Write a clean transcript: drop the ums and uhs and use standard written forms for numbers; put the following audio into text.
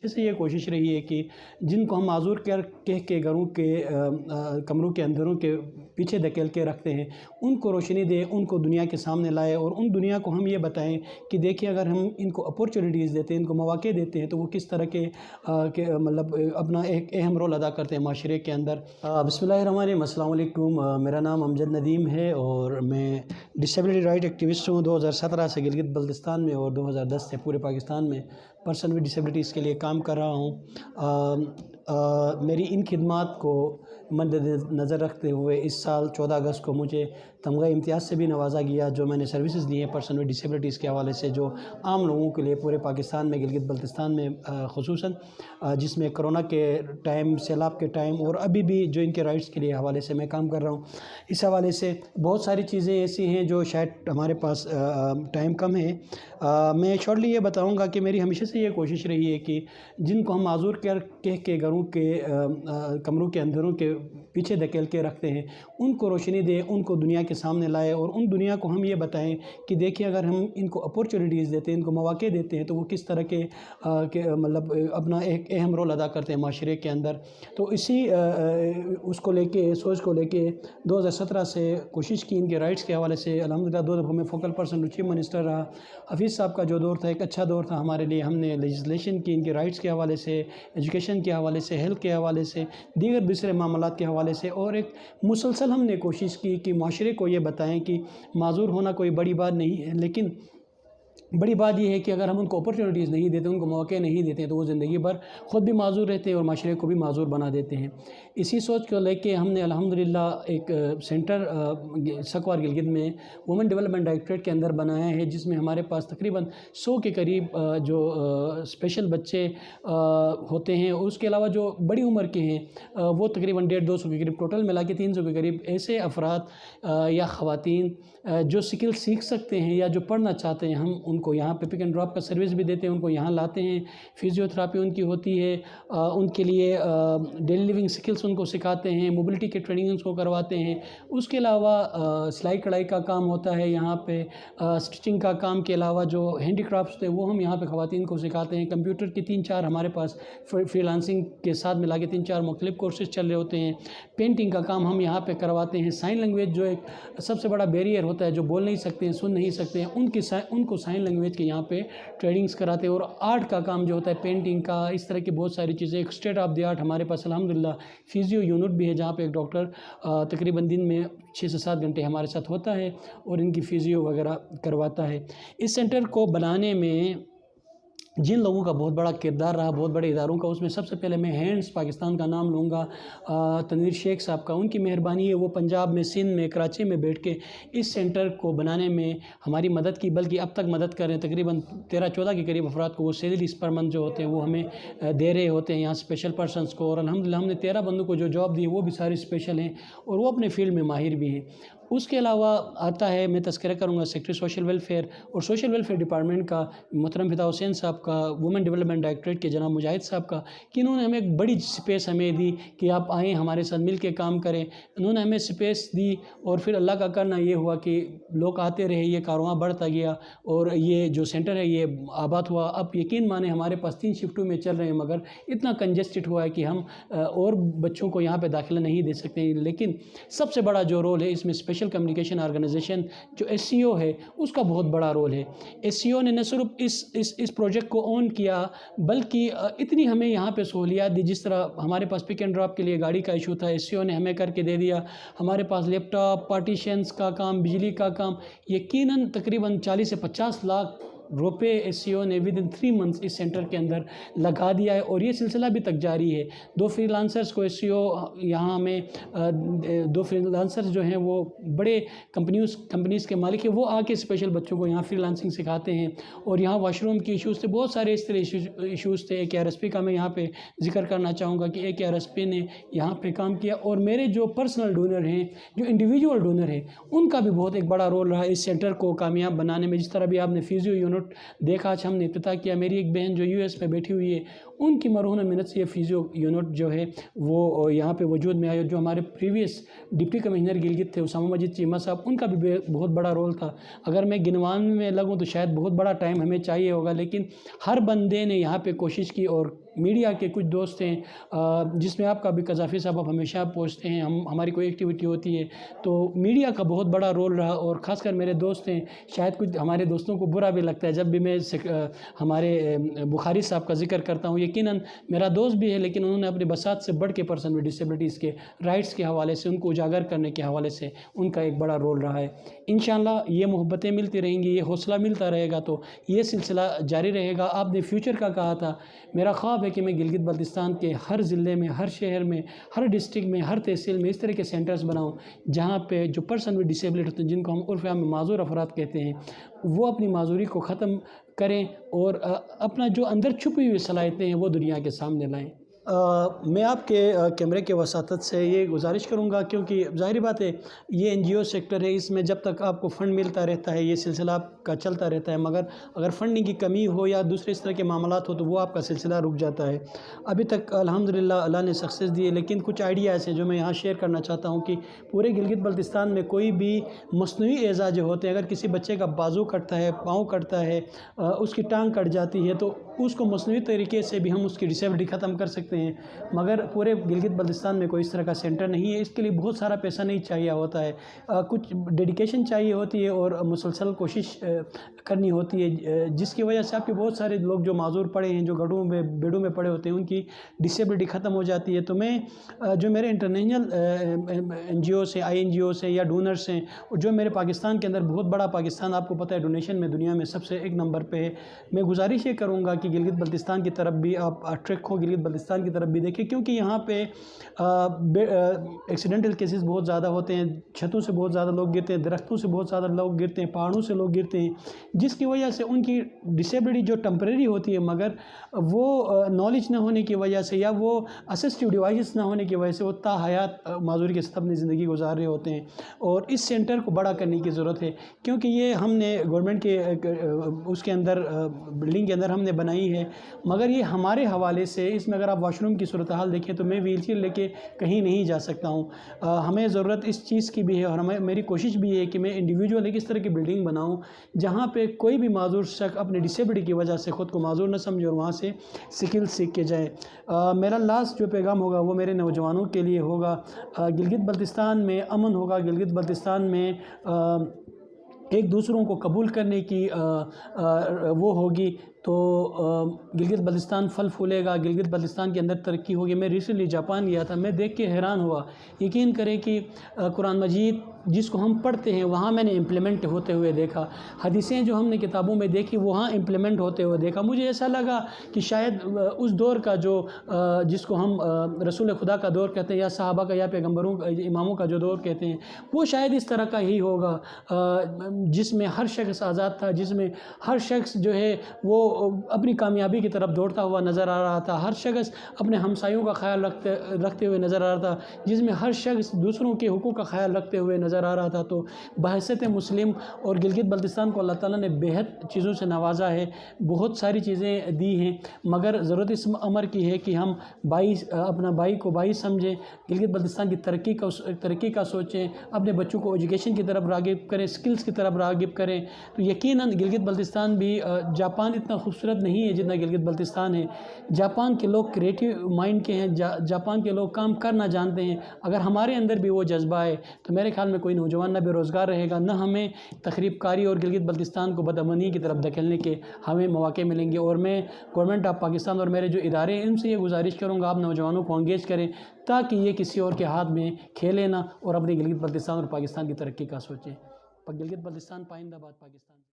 जैसे ये कोशिश रही है कि जिनको हम माजूर कर कह के घरों के कमरों के अंदरों के पीछे धकेल के रखते हैं, उनको रोशनी दें, उनको दुनिया के सामने लाए और उन दुनिया को हम ये बताएं कि देखिए अगर हम इनको अपॉर्चुनिटीज़ देते हैं, इनको मौके देते हैं तो वो किस तरह के मतलब अपना एक अहम रोल अदा करते हैं माशरे के अंदर। बिस्मिल्लाहिर्रहमानिर्रहीम, अस्सलाम वालेकुम। मेरा नाम अमजद नदीम है और मैं डिसेबिलिटी राइट एक्टिविस्ट हूँ। 2017 से गिलगित बल्तिस्तान में और 2010 से पूरे पाकिस्तान में पर्सन विद डिसेबिलिटीज़ के लिए काम कर रहा हूँ। मेरी इन खिदमात को मद्देनज़र रखते हुए इस साल 14 अगस्त को मुझे तमगा इम्तियाज़ से भी नवाजा गया, जो मैंने सर्विसेज दी हैं पर्सन विद डिसेबिलिटीज़ के हवाले से, जो आम लोगों के लिए पूरे पाकिस्तान में गिलगित बल्तिस्तान में ख़ुसूसन जिसमें कोरोना के टाइम, सैलाब के टाइम और अभी भी जो इनके राइट्स के लिए हवाले से मैं काम कर रहा हूँ। इस हवाले से बहुत सारी चीज़ें ऐसी हैं जो शायद हमारे पास टाइम कम है। मैं शॉर्टली ये बताऊँगा कि मेरी हमेशा से ये कोशिश रही है कि जिनको हम माजूर कर कह के घरों के कमरों के अंदरों के पीछे धकेल के रखते हैं, उनको रोशनी दें, उनको दुनिया के सामने लाए और उन दुनिया को हम ये बताएं कि देखिए अगर हम इनको अपॉर्चुनिटीज़ देते हैं, इनको मौके देते हैं तो वो किस तरह के मतलब अपना एक अहम रोल अदा करते हैं माशरे के अंदर। तो इसी उसको लेके, सोच को लेके 2017 से कोशिश की इनके राइट्स के हवाले से। अल्हम्दुलिल्लाह 2 दफ़ा मैं फोकल पर्सन चीफ मिनिस्टर रहा। हफीज़ साहब का जो दौर था एक अच्छा दौर था हमारे लिए। हमने लेजिस्लेशन की इनके राइट्स के हवाले से, एजुकेशन के हवाले से, हेल्थ के हवाले से, दीगर दूसरे मामलात के हवाले से और एक मुसलसल हमने कोशिश की कि माशरे को ये बताएं कि माजूर होना कोई बड़ी बात नहीं है, लेकिन बड़ी बात यह है कि अगर हम उनको अपॉर्चुनिटीज़ नहीं देते, उनको मौके नहीं देते हैं तो वो ज़िंदगी भर ख़ुद भी माजूर रहते हैं और माशरे को भी माजूर बना देते हैं। इसी सोच को लेके हमने अल्हम्दुलिल्लाह एक सेंटर सकवार गिलगित में वुमेन डेवलपमेंट डायरेक्टरेट के अंदर बनाया है, जिसमें हमारे पास तकरीबन 100 के करीब जो स्पेशल बच्चे होते हैं और उसके अलावा जो बड़ी उम्र के हैं वो तकरीबन 150-200 के करीब, टोटल मिला के 300 के करीब ऐसे अफराद या ख़वातीन जो स्किल सीख सकते हैं या जो पढ़ना चाहते हैं, हम उनको यहाँ पे पिक एंड ड्रॉप का सर्विस भी देते हैं, उनको यहाँ लाते हैं, फिजियोथेरापी उनकी होती है, उनके लिए डेली लिविंग स्किल्स उनको सिखाते हैं, मोबिलिटी के ट्रेनिंग उनको करवाते हैं। उसके अलावा सिलाई कढ़ाई का काम होता है यहाँ पे, स्टिचिंग का काम के अलावा जो हैंडीक्राफ्ट्स थे वो हम यहाँ पे ख़वातीन को सिखाते हैं। कंप्यूटर की 3-4 हमारे पास फ्रीलांसिंग के साथ मिला के 3-4 मुख्तलिफ कोर्सेज चल रहे होते हैं। पेंटिंग का काम हम यहाँ पे करवाते हैं। साइन लैंग्वेज जो एक सबसे बड़ा बैरियर होता है, जो बोल नहीं सकते हैं, सुन नहीं सकते हैं, उनको साइन लैंग्वेज के यहाँ पे ट्रेनिंग्स कराते हैं। और आर्ट का काम जो होता है, पेंटिंग का, इस तरह की बहुत सारी चीज़ें। एक स्टेट ऑफ द आर्ट हमारे पास अल्हम्दुलिल्लाह फिजियो यूनिट भी है, जहाँ पे एक डॉक्टर तकरीबन दिन में 6 से 7 घंटे हमारे साथ होता है और इनकी फिजियो वगैरह करवाता है। इस सेंटर को बनाने में जिन लोगों का बहुत बड़ा किरदार रहा, बहुत बड़े इदारों का, उसमें सबसे पहले मैं हैंड्स पाकिस्तान का नाम लूँगा, तनवीर शेख साहब का। उनकी मेहरबानी है, वो पंजाब में, सिंध में, कराची में बैठ के इस सेंटर को बनाने में हमारी मदद की, बल्कि अब तक मदद कर रहे हैं। तकरीबन 13-14 के करीब अफराद को वो सैलरीज पर मंथ जो होते हैं वो हमें दे रहे होते हैं यहाँ स्पेशल पर्सनस को। और अल्हम्दुलिल्लाह हमने 13 बंदों को जो जॉब दी वो भी सारे स्पेशल हैं और वो अपने फील्ड में माहिर भी हैं। उसके अलावा आता है, मैं तज़किरा करूँगा सेक्रेटरी सोशल वेलफेयर और सोशल वेलफेयर डिपार्टमेंट का मोहतरम फिदा हुसैन साहब का, वुमेन डेवलपमेंट डायरेक्टरेट के जनाब मुजाहिद साहब का, कि इन्होंने हमें एक बड़ी स्पेस हमें दी कि आप आएँ हमारे साथ मिल के काम करें। इन्होंने हमें स्पेस दी और फिर अल्लाह का करना ये हुआ कि लोग आते रहे, ये कारवां बढ़ता गया और ये जो सेंटर है ये आबाद हुआ। अब यकीन माने हमारे पास 3 शिफ्टों में चल रहे हैं, मगर इतना कंजेस्टेड हुआ है कि हम और बच्चों को यहाँ पर दाखिला नहीं दे सकते। लेकिन सबसे बड़ा जो रोल है इसमें स्पेशल कम्युनिकेशन ऑर्गेनाइजेशन जो SCO है उसका बहुत बड़ा रोल है। SCO ने न सिर्फ इस प्रोजेक्ट को ऑन किया, बल्कि इतनी हमें यहाँ पे सहूलियात दी। जिस तरह हमारे पास पिक एंड ड्रॉप के लिए गाड़ी का इशू था, SCO ने हमें करके दे दिया। हमारे पास लैपटॉप, पार्टीशंस का काम, बिजली का काम, यकीनन तकरीबन 40 से 50 लाख रुपए SCO ने विद इन 3 मंथ्स इस सेंटर के अंदर लगा दिया है और ये सिलसिला भी तक जारी है। 2 फ्रीलांसर्स को SCO यहाँ हमें 2 फ्रीलांसर्स जो हैं वो बड़े कंपनीज़ के मालिक हैं, वो आके स्पेशल बच्चों को यहाँ फ्रीलांसिंग सिखाते हैं। और यहाँ वाशरूम के इश्यूज़ थे, बहुत सारे इस तरह इश्यूज़ थे। एक ARSP का मैं यहाँ पे जिक्र करना चाहूँगा कि एक ARSP ने यहाँ पे काम किया। और मेरे जो पर्सनल डोनर हैं, जो इंडिविजुअल डोनर हैं, उनका भी बहुत एक बड़ा रोल रहा इस सेंटर को कामयाब बनाने में। जिस तरह भी आपने फिजियो यूनिट देखा, आज हमने इफ्तिताह किया। मेरी एक बहन जो US में बैठी हुई है, उनकी मरहूना मिन्नत से ये फिजियो यूनिट जो है वो यहाँ पे वजूद में आया। जो हमारे प्रीवियस डिप्टी कमिश्नर गिलगित थे उसामा मजीद चीमा साहब, उनका भी बहुत बड़ा रोल था। अगर मैं गिनवान में लगूँ तो शायद बहुत बड़ा टाइम हमें चाहिए होगा, लेकिन हर बंदे ने यहाँ पे कोशिश की और मीडिया के कुछ दोस्त हैं जिसमें आपका भी कज़ाफ़ी साहब आप हमेशा पहुँचते हैं, हमारी कोई एक्टिविटी होती है तो मीडिया का बहुत बड़ा रोल रहा। और ख़ासकर मेरे दोस्त हैं, शायद कुछ हमारे दोस्तों को बुरा भी लगता है जब भी मैं हमारे बुखारी साहब का जिक्र करता हूँ। यकीनन मेरा दोस्त भी है, लेकिन उन्होंने अपने बसात से बढ़ के पर्सन विद डिसेबिलिटीज़ के राइट्स के हवाले से, उनको उजागर करने के हवाले से उनका एक बड़ा रोल रहा है। इंशाअल्लाह ये मोहब्बतें मिलती रहेंगी, ये हौसला मिलता रहेगा तो ये सिलसिला जारी रहेगा। आपने फ्यूचर का कहा था, मेरा ख्वाब है कि मैं गिलगित बल्तिस्तान के हर ज़िले में, हर शहर में, हर डिस्ट्रिक्ट में, हर तहसील में इस तरह के सेंटर्स बनाऊँ जहाँ पे जो पर्सन विद डिसेबिलिटी होते हैं, जिनको हम उर्फ़ में माज़ूर अफराद कहते हैं, वो अपनी माज़ूरी को ख़त्म करें और अपना जो अंदर छुपी हुई सलाहियतें हैं वो दुनिया के सामने लाएँ। मैं आपके कैमरे के वसातत से ये गुजारिश करूँगा, क्योंकि ज़ाहिर बात है ये NGO सेक्टर है, इसमें जब तक आपको फ़ंड मिलता रहता है ये सिलसिला आपका चलता रहता है, मगर अगर फ़ंडिंग की कमी हो या दूसरे इस तरह के मामलात हो तो वो आपका सिलसिला रुक जाता है। अभी तक अल्हम्दुलिल्लाह अल्लाह ने सक्सेस दी है, लेकिन कुछ आइडियाज़ हैं जो मैं यहाँ शेयर करना चाहता हूँ कि पूरे गिलगित बल्तिस्तान में कोई भी मसनूई एज़ा जो होते हैं, अगर किसी बच्चे का बाजू कटता है, पाँव कटता है, उसकी टांग कट जाती है तो उसको मसनूई तरीके से भी हम उसकी डिसेबिलिटी ख़त्म कर सकते हैं। मगर पूरे गिलगित बल्तिस्तान में कोई इस तरह का सेंटर नहीं है। इसके लिए बहुत सारा पैसा नहीं चाहिए होता है, कुछ डेडिकेशन चाहिए होती है और मुसलसल कोशिश करनी होती है, जिसकी वजह से आपके बहुत सारे लोग जो माजूर पड़े हैं, जो गढ़ों में बेडों में पड़े होते हैं, उनकी डिसेबिलिटी ख़त्म हो जाती है। तो मैं जो मेरे इंटरनेशनल NGO से, INGO से या डोनर्स हैं, जो मेरे पाकिस्तान के अंदर, बहुत बड़ा पाकिस्तान आपको पता है डोनेशन में दुनिया में सबसे एक नंबर पे है, मैं गुजारिश ये करूँगा कि गिलगित बल्तिस्तान की तरफ भी आप अट्रैक्ट हो, गिलगित बल्तिस्तान की तरफ भी देखें, क्योंकि यहाँ पे एक्सीडेंटल केसेस बहुत ज़्यादा होते हैं, छतों से बहुत ज़्यादा लोग गिरते हैं, दरख्तों से बहुत ज़्यादा लोग गिरते हैं, पहाड़ों से लोग गिरते हैं, जिसकी वजह से उनकी डिसेबिलिटी जो टेम्परेरी होती है, मगर वो नॉलेज ना होने की वजह से या वो असिस्टिव डिवाइसेस ना होने की वजह से वो ताहयात माजूरी के साथ अपनी ज़िंदगी गुजार रहे होते हैं। और इस सेंटर को बड़ा करने की ज़रूरत है, क्योंकि ये हमने गवर्नमेंट के उसके अंदर बिल्डिंग के अंदर हमने बनाई है, मगर ये हमारे हवाले से, इसमें अगर आप वाशरूम की सूरत हाल देखें तो मैं व्हीलचेयर लेके कहीं नहीं जा सकता हूँ। हमें ज़रूरत इस चीज़ की भी है और मेरी कोशिश भी है कि मैं इंडिविजुअल एक इस तरह की बिल्डिंग बनाऊँ जहाँ पे कोई भी माजूर शख्स अपनी डिसेबिलिटी की वजह से ख़ुद को माजूर न समझे और वहाँ से स्किल सीख के जाए। मेरा लास्ट जो पैगाम होगा वो मेरे नौजवानों के लिए होगा, गिलगित बल्तिस्तान में अमन होगा, गिलगित बल्तिस्तान में एक दूसरों को कबूल करने की वो होगी तो गिलगित बल्तिस्तान फल फूलेगा, गिलगित बल्तिस्तान के अंदर तरक्की होगी। मैं रिसेंटली जापान गया था, मैं देख के हैरान हुआ। यकीन करें कि कुरान मजीद जिसको हम पढ़ते हैं वहाँ मैंने इम्प्लीमेंट होते हुए देखा, हदीसें जो हमने किताबों में देखी वहाँ इम्प्लीमेंट होते हुए देखा। मुझे ऐसा लगा कि शायद उस दौर का जो जिसको हम रसूल खुदा का दौर कहते हैं या सहाबा का या पैगम्बरों इमामों का जो दौर कहते हैं, वो शायद इस तरह का ही होगा जिसमें हर शख्स आज़ाद था, जिसमें हर शख्स जो है वो अपनी कामयाबी की तरफ दौड़ता हुआ नज़र आ रहा था, हर शख्स अपने हमसायों का ख्याल रखते हुए नज़र आ रहा था, जिसमें हर शख्स दूसरों के हुकूक का ख्याल रखते हुए नज़र आ रहा था। तो बहैसियत मुस्लिम और गिलगित बल्तिस्तान को अल्लाह ताला ने बेहद चीज़ों से नवाजा है, बहुत सारी चीज़ें दी हैं, मगर ज़रूरत इस अमर की है कि हम अपना भाई को भाई समझें, गिलगित बल्तिस्तान की तरक्की का सोचें, अपने बच्चों को एजुकेशन की तरफ राग़िब करें, स्किल्स की तरफ राग़िब करें। तो यकीनन गिलगित बल्तिस्तान भी जापान इतना खूबसूरत नहीं है जितना गिलगित बल्तिस्तान है। जापान के लोग क्रिएटिव माइंड के हैं, जापान के लोग काम करना जानते हैं। अगर हमारे अंदर भी वो जज्बा है तो मेरे ख्याल में कोई नौजवान ना बेरोज़गार रहेगा, ना हमें तखरीबकारी और गिलगित बल्तिस्तान को बदअमनी की तरफ धकेलने के हमें मौके मिलेंगे। और मैं गवर्नमेंट ऑफ पाकिस्तान और मेरे जो इदारे हैं इनसे ये गुजारिश करूँगा, आप नौजवानों को एंगेज करें ताकि ये किसी और के हाथ में खेले ना और अपनी गिलगित बल्तिस्तान और पाकिस्तान की तरक्की का सोचें। गिलगित बल्तिस्तान पाइंदाबाद पाकिस्तान।